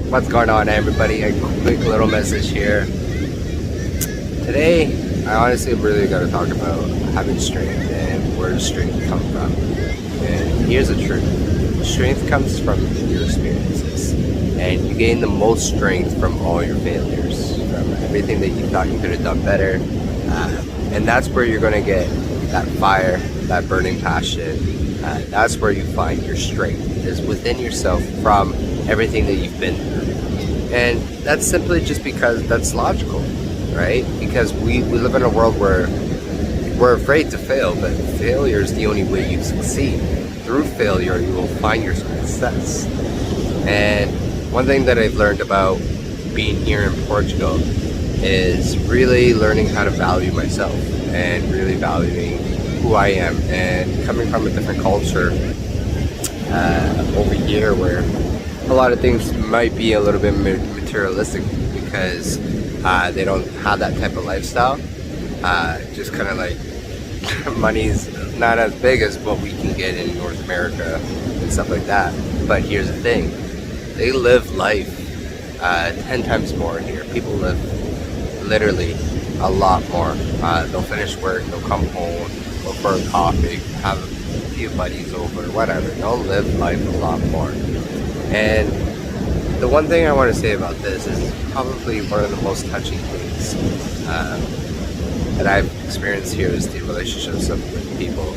What's going on, everybody? A quick little message here. Today, I honestly really got to talk about having strength and where does strength come from. And here's the truth. Strength comes from your experiences. And you gain the most strength from all your failures, from everything that you thought you could have done better. And that's where you're going to get that fire, that burning passion. That's where you find your strength, is within yourself from everything that you've been through. And that's simply just because that's logical, right? Because we live in a world where we're afraid to fail, but failure is the only way you succeed. Through failure, you will find your success. And one thing that I've learned about being here in Portugal is really learning how to value myself and really valuing who I am, and coming from a different culture over here where a lot of things might be a little bit materialistic because they don't have that type of lifestyle. Just kind of like money's not as big as what we can get in North America and stuff like that. But here's the thing, they live life 10 times more here. People live literally a lot more. They'll finish work, they'll come home, go for a coffee, have a few buddies over, whatever. They'll live life a lot more. And the one thing I want to say about this is probably one of the most touching things that I've experienced here is the relationships with people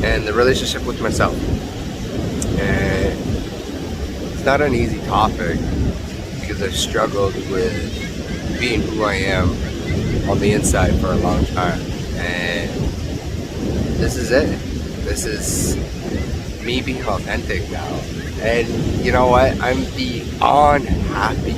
and the relationship with myself. And it's not an easy topic because I've struggled with being who I am on the inside for a long time. And this is it. This is me being authentic now. And you know what? I'm beyond happy.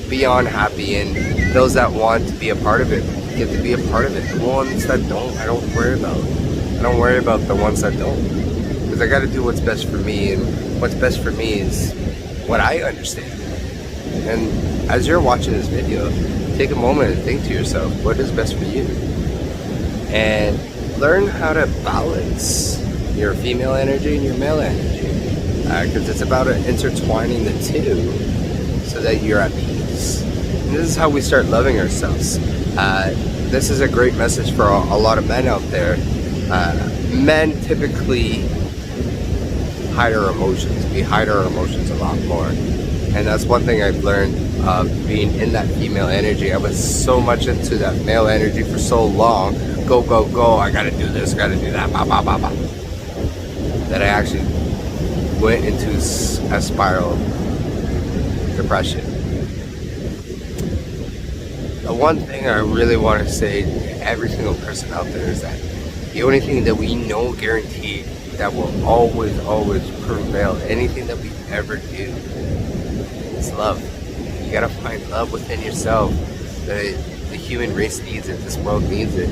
Beyond happy. And those that want to be a part of it get to be a part of it. The ones that don't, I don't worry about. I don't worry about the ones that don't. Because I got to do what's best for me. And what's best for me is what I understand. And as you're watching this video, take a moment and think to yourself, what is best for you? And learn how to balance your female energy and your male energy, because it's about intertwining the two so that you're at peace. And this is how we start loving ourselves. This is a great message for a lot of men out there. Men typically hide our emotions. We hide our emotions a lot more. And that's one thing I've learned being in that female energy. I was so much into that male energy for so long. Go, go, go, I gotta do this, gotta do that, bah, bah, bah, bah. That I actually went into a spiral of depression. The one thing I really want to say to every single person out there is that the only thing that we know guaranteed that will always, always prevail, anything that we ever do, is love. You gotta find love within yourself. The human race needs it. This world needs it.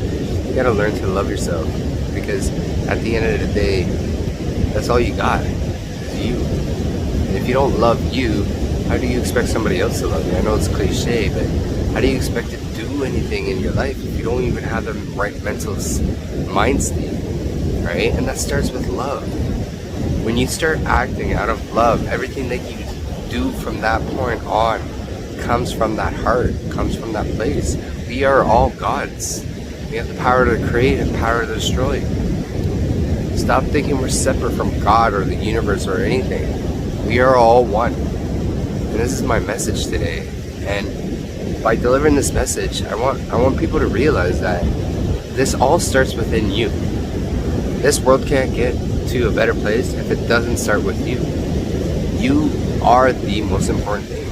You gotta learn to love yourself, because at the end of the day, that's all you got is you. And if you don't love you, how do you expect somebody else to love you? I know it's cliche, but how do you expect to do anything in your life if you don't even have the right mental mind state, right? And that starts with love. When you start acting out of love, everything that you do from that point on comes from that heart, comes from that place. We are all gods. We have the power to create and power to destroy. Stop thinking we're separate from God or the universe or anything. We are all one. And this is my message today. And by delivering this message, I want people to realize that this all starts within you. This world can't get to a better place if it doesn't start with you. You are the most important thing.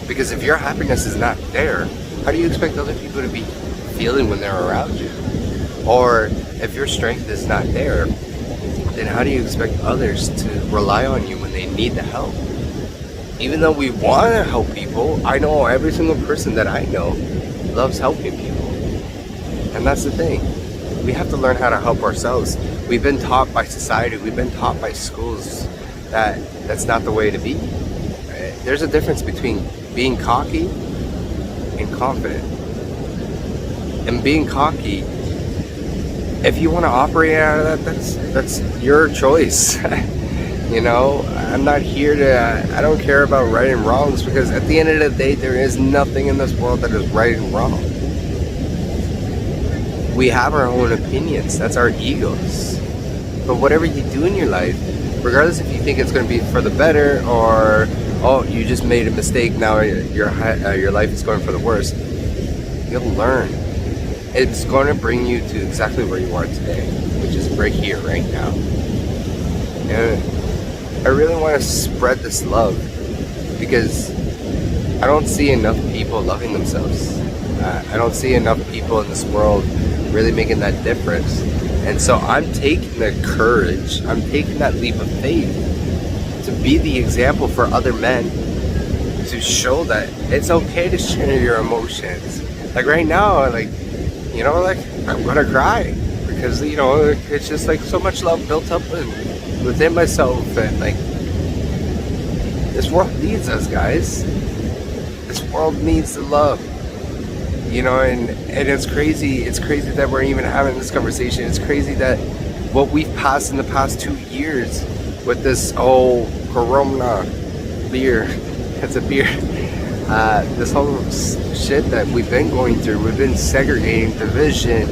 Because if your happiness is not there, how do you expect other people to be feeling when they're around you? Or if your strength is not there, then how do you expect others to rely on you when they need the help? Even though we want to help people, I know every single person that I know loves helping people. And that's the thing. We have to learn how to help ourselves. We've been taught by society, we've been taught by schools that that's not the way to be. Right? There's a difference between being cocky and confident. And being cocky, if you want to operate out of that, that's your choice. You know, I'm not here to, I don't care about right and wrongs, because at the end of the day, there is nothing in this world that is right and wrong. We have our own opinions, that's our egos. But whatever you do in your life, regardless if you think it's going to be for the better, or, oh, you just made a mistake, now your life is going for the worse, you'll learn. It's going to bring you to exactly where you are today, which is right here, right now. And I really want to spread this love, because I don't see enough people loving themselves. I don't see enough people in this world really making that difference. And so I'm taking the courage, I'm taking that leap of faith to be the example for other men, to show that it's okay to share your emotions. Like right now, like, you know, like I'm gonna cry, because, you know, it's just like so much love built up within myself, and like, this world needs us, guys. This world needs the love. You know, and it's crazy that we're even having this conversation. It's crazy that what we've passed in the past 2 years with this Corona beer, it's a beer, this whole shit that we've been going through. We've been segregating, division,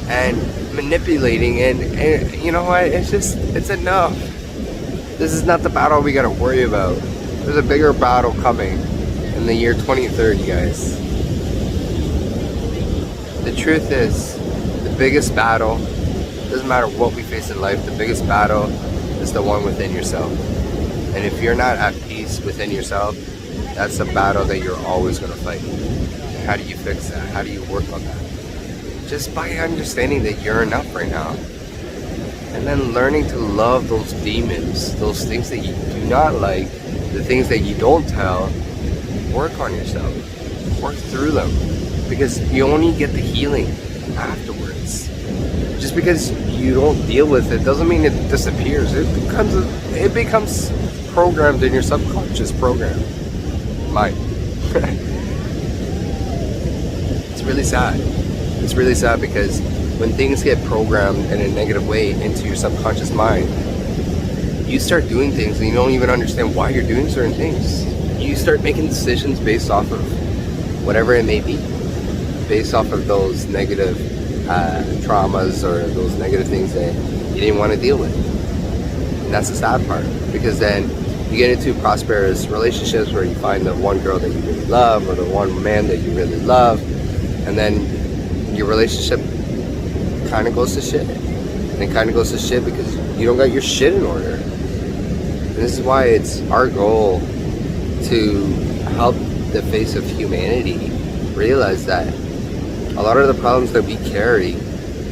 and manipulating, and you know what, it's enough. This is not the battle we gotta worry about. There's a bigger battle coming in the year 2030, guys. The truth is, the biggest battle, doesn't matter what we face in life, the biggest battle is the one within yourself. And if you're not at peace within yourself, that's a battle that you're always going to fight. How do you fix that? How do you work on that? Just by understanding that you're enough right now. And then learning to love those demons, those things that you do not like, the things that you don't tell. Work on yourself. Work through them. Because you only get the healing afterwards. Just because you don't deal with it doesn't mean it disappears. It becomes programmed in your subconscious program mind. It's really sad. It's really sad, because when things get programmed in a negative way into your subconscious mind, you start doing things and you don't even understand why you're doing certain things. You start making decisions based off of whatever it may be, based off of those negative traumas or those negative things that you didn't want to deal with. And that's the sad part, because then you get into prosperous relationships where you find the one girl that you really love, or the one man that you really love, and then your relationship kind of goes to shit. And it kind of goes to shit because you don't got your shit in order. And this is why it's our goal to help the face of humanity realize that a lot of the problems that we carry,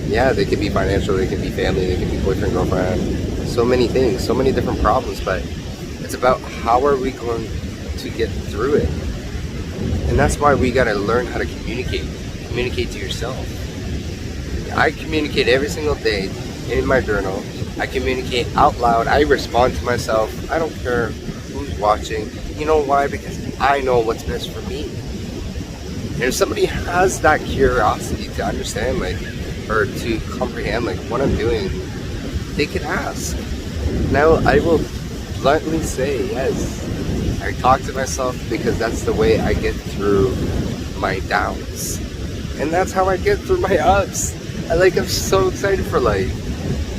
yeah, they could be financial, they could be family, they could be boyfriend, girlfriend, so many things, so many different problems, but it's about how are we going to get through it. And that's why we got to learn how to communicate to yourself. I communicate every single day in my journal. I communicate out loud. I respond to myself. I don't care who's watching. You know why? Because I know what's best for me. And if somebody has that curiosity to understand, like, or to comprehend, like, what I'm doing, they can ask. Now, I will bluntly say, yes, I talk to myself because that's the way I get through my downs. And that's how I get through my ups. I'm so excited for life.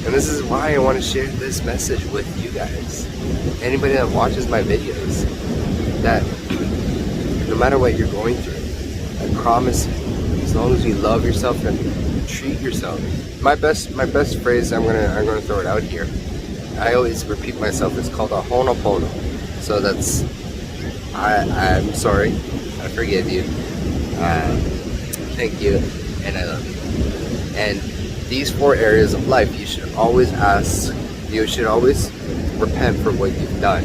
And this is why I want to share this message with you guys. Anybody that watches my videos, that no matter what you're going through, I promise you, as long as you love yourself and treat yourself. My best phrase, I'm gonna throw it out here. I always repeat myself. It's called a Ho'oponopono. So that's, I'm sorry, I forgive you, thank you, and I love you. And these 4 areas of life, you should always repent for what you've done,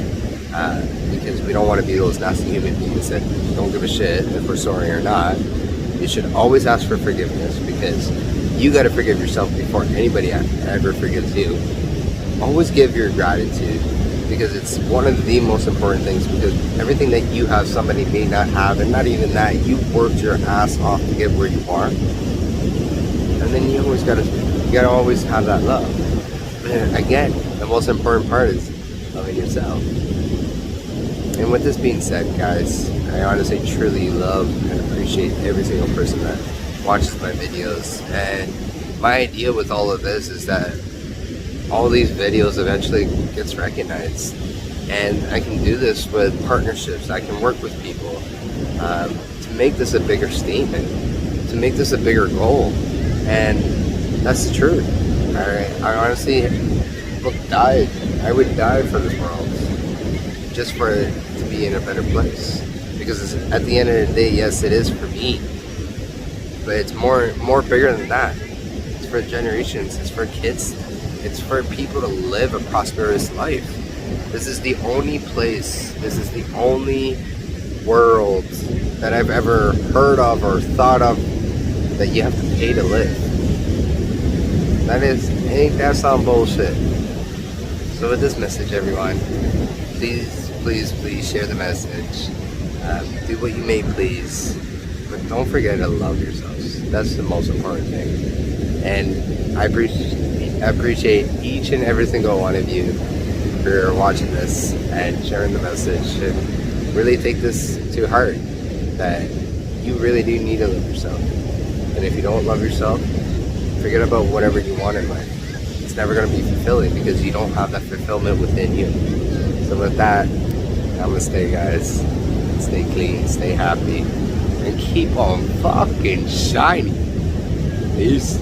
because we don't want to be those nasty human beings that don't give a shit if we're sorry or not. You should always ask for forgiveness, because you got to forgive yourself before anybody ever forgives you. Always give your gratitude, because it's one of the most important things, because everything that you have somebody may not have, and not even that, you worked your ass off to get where you are. And then you gotta always have that love. And again, the most important part is loving yourself. And with this being said, guys, I honestly truly love and appreciate every single person that watches my videos. And my idea with all of this is that all these videos eventually gets recognized. And I can do this with partnerships. I can work with people to make this a bigger statement, to make this a bigger goal. And that's the truth. I honestly I would die for this world, just for it to be in a better place. Because at the end of the day, yes, it is for me, but it's more bigger than that. It's for generations. It's for kids. It's for people to live a prosperous life. This is the only place. This is the only world that I've ever heard of or thought of that you have to pay to live. Ain't that some bullshit? So with this message, everyone, please share the message. Do what you may please, but don't forget to love yourselves. That's the most important thing. And I appreciate each and every single one of you for watching this and sharing the message. And really take this to heart, that you really do need to love yourself. And if you don't love yourself, forget about whatever you want in life. It's never going to be fulfilling because you don't have that fulfillment within you. So with that, namaste, guys. Stay clean, stay happy, and keep on fucking shining. Peace.